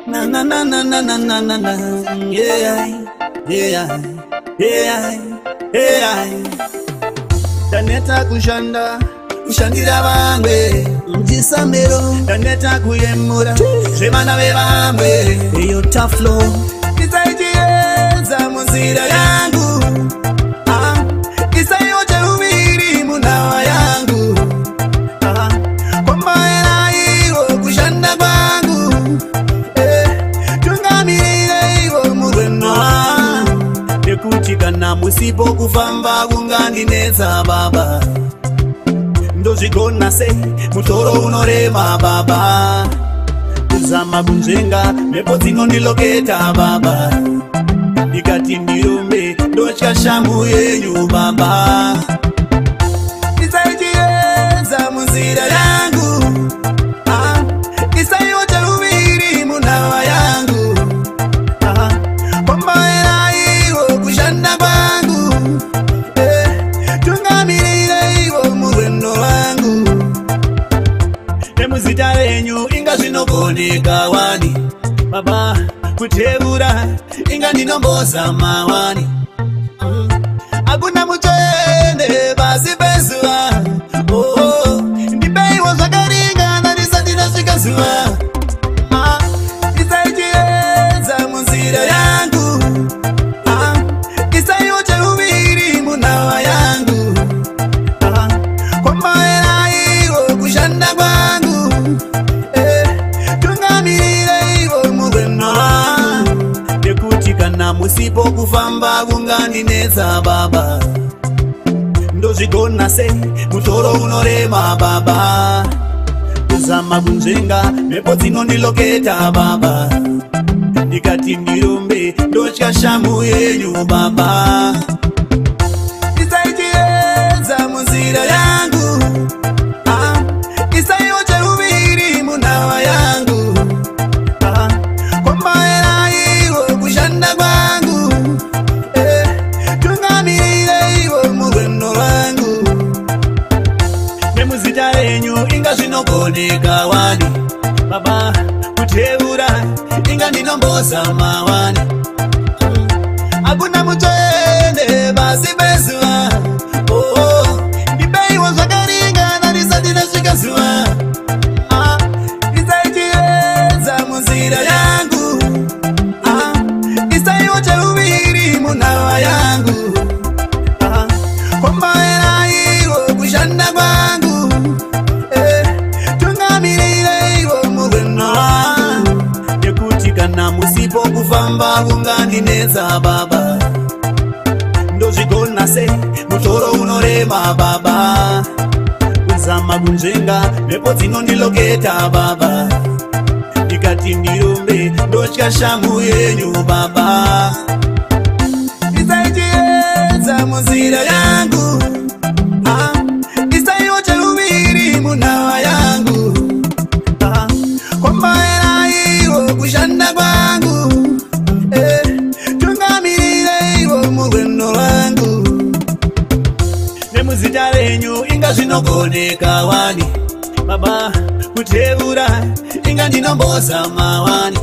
Na na na na na na na na na. Yeah, yeah, yeah, yeah. Daneta kushanda, kushandira bangwe mjisamero. Daneta kuyemura, shemana bebangwe. Eyo tough flow, nitajieza muzira yangu. Isayote umiri munawa yangu. Kwamba era iwo kushanda kwangu. Tungamirire iwo mureno. Nekuchikana musipo kufamba kungandinetsa baba. Ndozvigona sei mutoro unorema baba. Kuzama kunzvenga mhepo dzinondiloketa baba. Ndikati ndirumbe ndotya shamhu yenyu baba. Ndisachiedza munzira yangu. Ndisayote uviri munhava yangu. Kwambaira iwo kushanda kwangu. Tungamirire iwo murwendo wangu. Nemuzita renyu inga zvinogoneka wani baba. Kutevura inga ndinomboza mawani. Hakuna mutoende basi pezuva. Ndipeiwo zvakaringana risati rasvika zuva. Ndisachiedza munzira yangu. Ndisayote uviri munhava yangu. Kwambaira iwo kushanda kwangu. Tungamirire iwo murwendo. Nekuti kana musipo kufamba kungandinetsa baba. Ndozvigona sei mutoro unorema baba. Kuzama kunzvenga mhepo dzinondiloketa baba. Ndikati ndirumbe ndotya shamhu yenyu baba. Ndisachiedza munzira yangu. Ndisayote uviri munhava yangu. Kwambaira iwo kushanda kwangu. Tungamirire iwo murwendo wangu. Nemuzita renyu inga zvinogoneka wani baba. Kutevura inga ndinomboza mawani. Hakuna mutoende basi pezuva. Ndipeiwo zvakaringana risati rasvika zuva. Ndisachiedza munzira yangu. Ndisayote uviri munhava yangu. Kwambaira iwo kushanda kwangu. Tungamirire iwo murwendo. Nekuti kana musipo kufamba kungandinetsa baba. Ndozvigona sei mutoro unorema baba. Kuzama kunzvenga mhepo dzinondiloketa baba. Ndikati ndirumbe ndotya shamhu yenyu baba. Ndisachiedza munzira yangu. Ndisayote uviri munhava yangu. Kwambaira iwo kushanda kwangu. Tungamirire iwo murwendo wangu. Nemuzita renyu inga zvinogoneka wani baba. Kutevura inga ndinomboza mawani.